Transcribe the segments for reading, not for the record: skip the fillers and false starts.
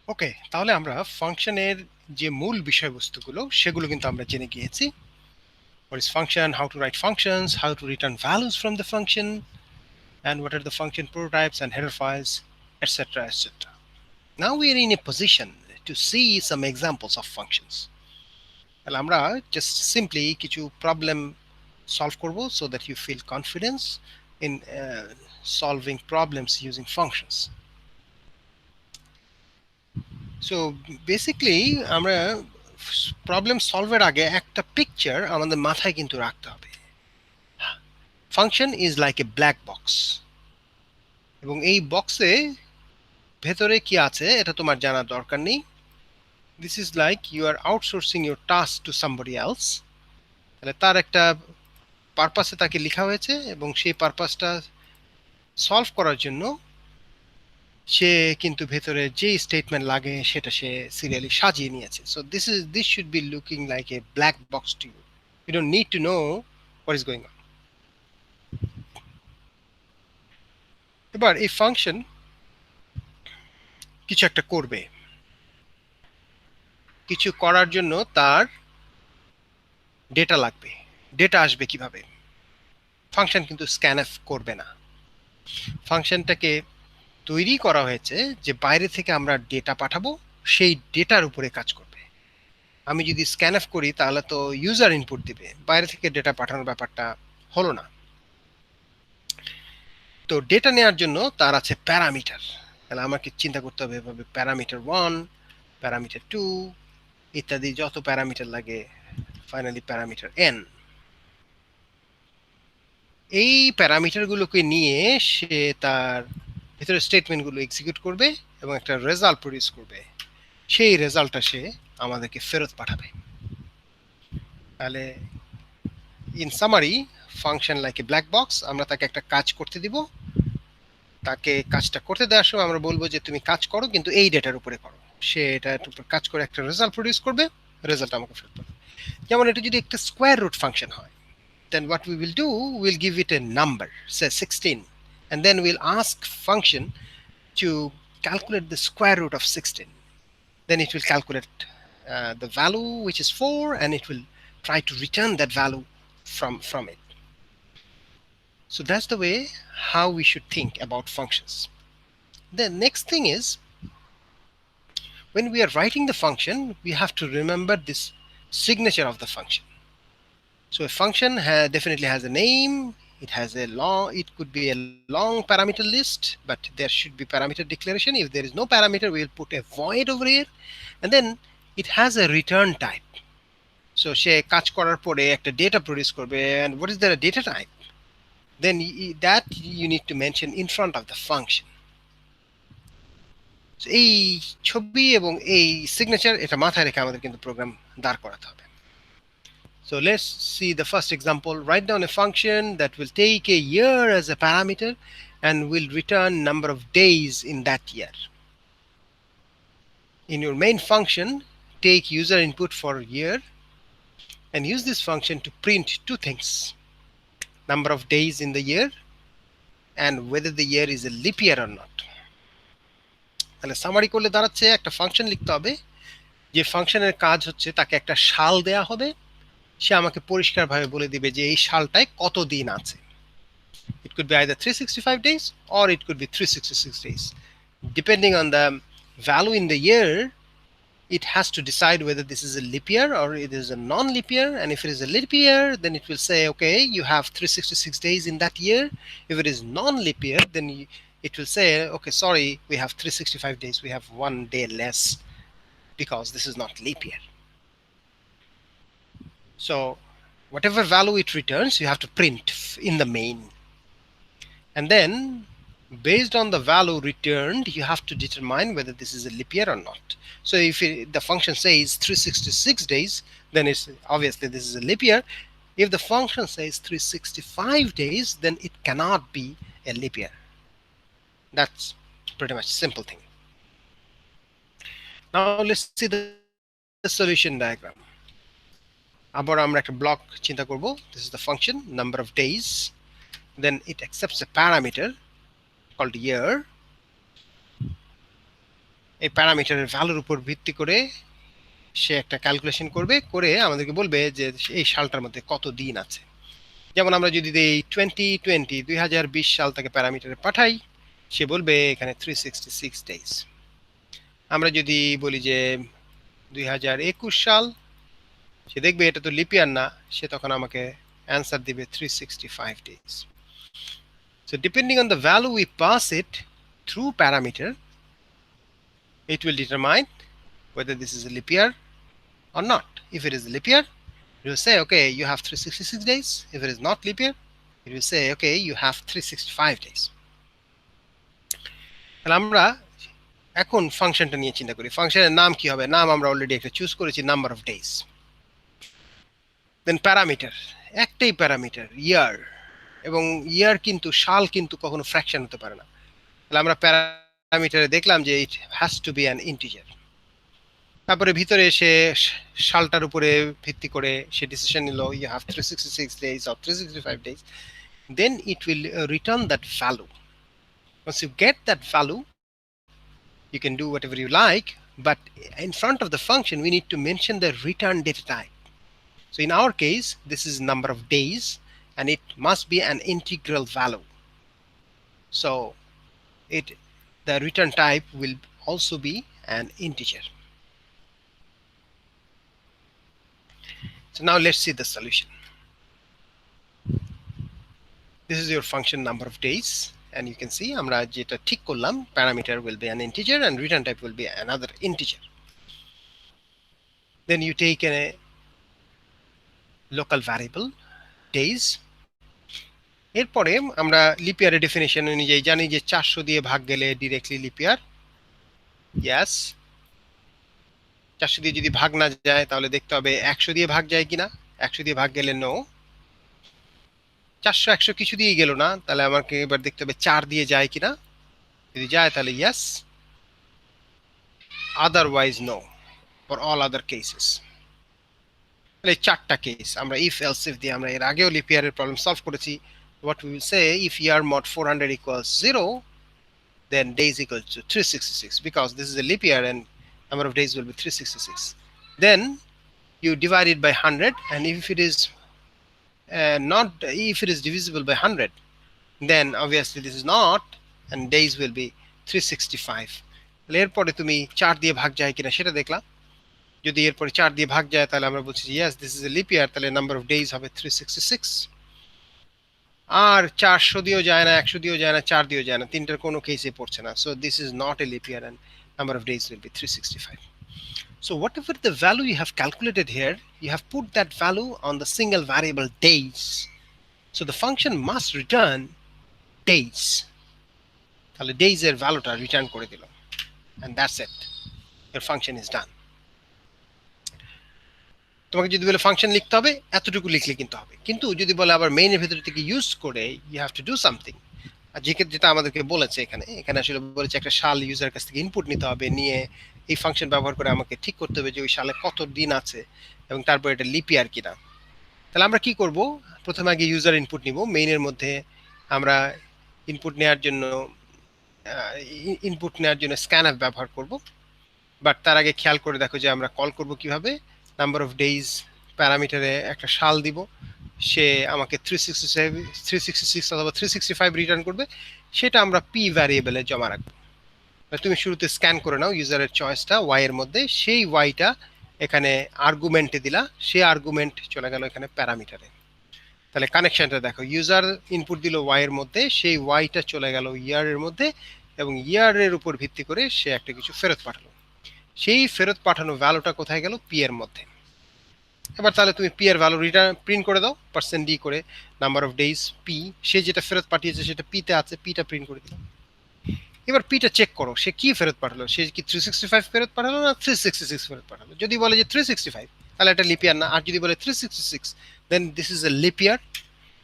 ওকে, তাহলে আমরা ফাংশনের যে মূল বিষয়বস্তুগুলো সেগুলো কিন্তু আমরা জেনে গিয়েছি। What is function, how to write functions, how to return values from the function, and what are the function prototypes and header files, etc. etc. Now we are in a position to see some examples of functions. তাহলে আমরা just simply কিছু problem solve করব so that you feel confidence in solving problems using functions. So basically আমরা problem সলভের আগে একটা picture আমাদের মাথায় কিন্তু রাখতে হবে। Function is like a black box, এবং এই বক্সে ভেতরে কি আছে এটা তোমার জানার দরকার নেই। This is like you are outsourcing your task to somebody else. তাহলে তার একটা পারপাসে তাকে লেখা হয়েছে, এবং সেই পারপাসটা সলভ করার জন্য সে কিন্তু ভেতরে যে স্টেটমেন্ট লাগে সেটা সে সিরিয়ালি সাজিয়ে নিয়েছে। So this should be looking like a black box to you. You don't need to know what is going on. এবার এই ফাংশন কিছু একটা করবে, কিছু করার জন্য তার ডেটা লাগবে। ডেটা আসবে কিভাবে? ফাংশন কিন্তু স্ক্যানএফ করবে না। ফাংশনটাকে তৈরি করা হয়েছে যে বাইরে থেকে আমরা ডেটা পাঠাবো, সেই ডেটার উপরে কাজ করবে। আমি যদি স্ক্যানএফ করি তাহলে তো ইউজার ইনপুট দিবে, বাইরে থেকে ডেটা পাঠানোর ব্যাপারটা হলো না। তো ডেটা নেওয়ার জন্য তার আছে প্যারামিটার। তাহলে আমাকে চিন্তা করতে হবে এভাবে, প্যারামিটার 1, প্যারামিটার 2 ইত্যাদি যত প্যারামিটার লাগে, ফাইনালি প্যারামিটার n। এই প্যারামিটারগুলোকে নিয়ে সে তার ভিতরে স্টেটমেন্টগুলো এক্সিকিউট করবে এবং একটা রেজাল্ট প্রডিউস করবে। সেই রেজাল্টটা সে আমাদেরকে ফেরত পাঠাবে। তাহলে in summary, function like a black box. আমরা তাকে একটা কাজ করতে দিব, তাকে কাজটা করতে দেওয়ার সময় আমরা বলবো যে তুমি কাজ করো, কিন্তু এই ডেটার উপরে করো। সে এটার উপর কাজ করে একটা রেজাল্ট প্রডিউস করবে, রেজাল্ট আমাকে ফেরত পাবে। যেমন এটা যদি একটা স্কোয়ার রুট ফাংশন হয়, then what we will do, we'll give it a number, say 16, and then we'll ask function to calculate the square root of 16. Then it will calculate the value, which is 4, and it will try to return that value from it. So that's the way how we should think about functions. The next thing is, when we are writing the function, we have to remember this signature of the function. So a function definitely has a name. It has a long, it could be a long parameter list, but there should be parameter declaration. If there is no parameter, we'll put a void over here, and then it has a return type. So সে কাজ করার পরে একটা data produce করবে, and what is the data type? Then that you need to mention in front of the function. So এই ছবি এবং এই signature এটা মাথায় রেখে আমাদের কিন্তু প্রোগ্রাম দাঁড় করাতে হবে। So let's see the first example. Write down a function that will take a year as a parameter and will return number of days in that year. In your main function, take user input for year and use this function to print two things: number of days in the year and whether the year is a leap year or not. তাহলে summary করলে দাঁড়াচ্ছে একটা function লিখতে হবে, যে ফাংশনের কাজ হচ্ছে তাকে একটা সাল দেয়া হবে, সে আমাকে পরিষ্কারভাবে বলে দিবে যে এই সালটায় কত দিন আছে। It could be either 365 days or it could be 366 days. Depending on the value in the year, it has to decide whether this is a leap year or it is a non-leap year. And if it is a leap year, then it will say, okay, you have 366 days in that year. If it is non-leap year, then it will say, okay, sorry, we have 365 days. We have 1 day less because this is not leap year. So whatever value it returns, you have to print in the main. And then based on the value returned, you have to determine whether this is a leap year or not. So if the function says 366 days, then it's obviously this is a leap year. If the function says 365 days, then it cannot be a leap year. That's pretty much simple thing. Now let's see the solution diagram. আবার আমরা একটা block চিন্তা করব. This is the function number of days. Then it accepts a parameter called year. এই প্যারামিটারের ভ্যালুর উপর ভিত্তি করে সে একটা ক্যালকুলেশন করবে, করে আমাদেরকে বলবে যে এই সালটার মধ্যে কত দিন আছে। যেমন আমরা যদি এই 2020 সাল থেকে প্যারামিটারে পাঠাই, সে বলবে এখানে 366 ডেজ। আমরা যদি বলি যে 2021 সাল, সে দেখবে এটা তো লিপ ইয়ার না, সে তখন আমাকে অ্যান্সার দিবে 365 days. So depending on the value we pass it through parameter, it will determine whether this is a leap year or not. If it is a leap year, it will say, okay, you have 366 days. If it is not leap year, it will say, okay, you have 365 days. তাহলে আমরা এখন ফাংশনটা নিয়ে চিন্তা করি। ফাংশনের নাম কি হবে? নাম আমরা অলরেডি একটা চুজ করেছি, number of days. Then parameter, একটাই প্যারামিটার, ইয়ার। এবং ইয়ার কিন্তু, সাল কিন্তু কখনো ফ্র্যাকশন হতে পারে না। তাহলে আমরা প্যারামিটারে দেখলাম যে it has to be an integer. তারপরে ভিতরে এসে সালটার উপরে ভিত্তি করে সে ডিসিশন নিল you have 366 days or 365 days, then it will return that value. Once you get that value, you can do whatever you like, but in front of the function we need to mention the return data type. So in our case, this is number of days and it must be an integral value. So the return type will also be an integer. So now let's see the solution. This is your function number of days, and you can see আমরা যেটা ঠিক করলাম, parameter will be an integer and return type will be another integer. Then you take a local variable days. এরপরে আমরা lip ইয়ারের definition অনুযায়ী জানি যে 400 দিয়ে ভাগ গেলে ডিরেক্টলি লিপ ইয়ার। ইয়েস, 400 দিয়ে যদি ভাগ না যায় তাহলে দেখতে হবে 100 দিয়ে ভাগ যায় কিনা। 100 দিয়ে ভাগ গেলে নো। 400 100 কিছু দিয়ে গেল না, তাহলে আমাকে এবার দেখতে হবে 4 দিয়ে যায় কিনা। যদি যায় তাহলে yes, otherwise no for all other cases. তাহলে 4টা কেস আমরা ইফ এলস ইফ দিয়ে আমরা এর আগেও লিপ ইয়ারের প্রবলেম সলভ করেছি। What we will say, if year mod 400 equals 0, then days equals to 366, because this is a leap year and number of days will be 366. Then you divide it by 100, and if it is if it is divisible by 100, then obviously this is not, and days will be 365. তাহলে এরপরে তুমি 4 দিয়ে ভাগ যায় কিনা সেটা দেখলাম। যদি এরপরে 4 দিয়ে ভাগ যায় তাহলে আমরা বলছি yes, this is a leap year, তাহলে নাম্বার অফ ডেজ হবে 366। আর 400 দিয়েও যায় না, 100 দিয়েও যায় না, 4 দিয়েও যায় না, তিনটার কোনো কেসে পড়ছে না। So this is not a leap year and number of days will be 365. So whatever the value you have calculated here, you have put that value on the single variable days. So the function must return days. তাহলে days এর ভ্যালুটা return করে দিল, and that's it, your function is done. তোমাকে যদি বলে function লিখতে হবে, এতটুকু লিখলে কিন্তু হবে। কিন্তু যদি বলে আবার মেইনের ভেতর থেকে ইউজ করে you have to do something, আর যেটা আমাদেরকে বলেছে এখানে আসলে বলেছে একটা সাল ইউজার কাছ থেকে ইনপুট নিতে হবে, নিয়ে এই ফাংশন ব্যবহার করে আমাকে ঠিক করতে হবে যে ওই সালে কত দিন আছে এবং তারপর এটা লিপ ইয়ার কিনা। তাহলে আমরা কি করব, প্রথমে আগে ইউজার ইনপুট নিব। মেইনের মধ্যে আমরা ইনপুট নেওয়ার জন্য স্ক্যানআপ ব্যবহার করব, বাট তার আগে খেয়াল করে দেখো যে আমরা কল করব কিভাবে। নাম্বার অফ ডেজ প্যারামিটারে একটা সাল দিব, সে আমাকে 366 অথবা 365 রিটার্ন করবে, সেটা আমরা পি ভ্যারিয়েবলে জমা রাখবো। তুমি শুরুতে স্ক্যান করে নাও ইউজারের চয়েসটা ওয়াই এর মধ্যে, সেই ওয়াইটা এখানে আর্গুমেন্টে দিলা, সেই আর্গুমেন্ট চলে গেল এখানে প্যারামিটারে। তাহলে কানেকশনটা দেখো, ইউজার ইনপুট দিল ওয়াই এর মধ্যে, সেই ওয়াইটা চলে গেল ইয়ারের মধ্যে, এবং ইয়ারের উপর ভিত্তি করে সে একটা কিছু ফেরত পাঠালো। সেই ফেরত পাঠানো ভ্যালুটা কোথায় গেল, পি এর মধ্যে। এবার তাহলে তুমি পি এর ভ্যালু প্রিন্ট করে দাও, % ডি করে নাম্বার অফ ডেজ পি, সে যেটা ফেরত পাঠিয়েছে সেটা পিতে আছে, পিটা প্রিন্ট করে দিলাম। এবার পিটা চেক করো সে কি ফেরত পাঠালো, সে কি 365 ফেরত পাঠালো না 366 ফেরত পাঠালো। যদি বলে যে 365 তাহলে এটা লিপ ইয়ার না, আর যদি বলে 366 then this is a leap year.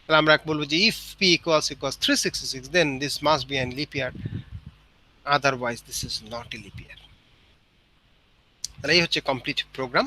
তাহলে আমরা বলবো যে if P equals 366 then this must be an leap year, otherwise this is not a leap year. তাহলে এই হচ্ছে কমপ্লিট প্রোগ্রাম।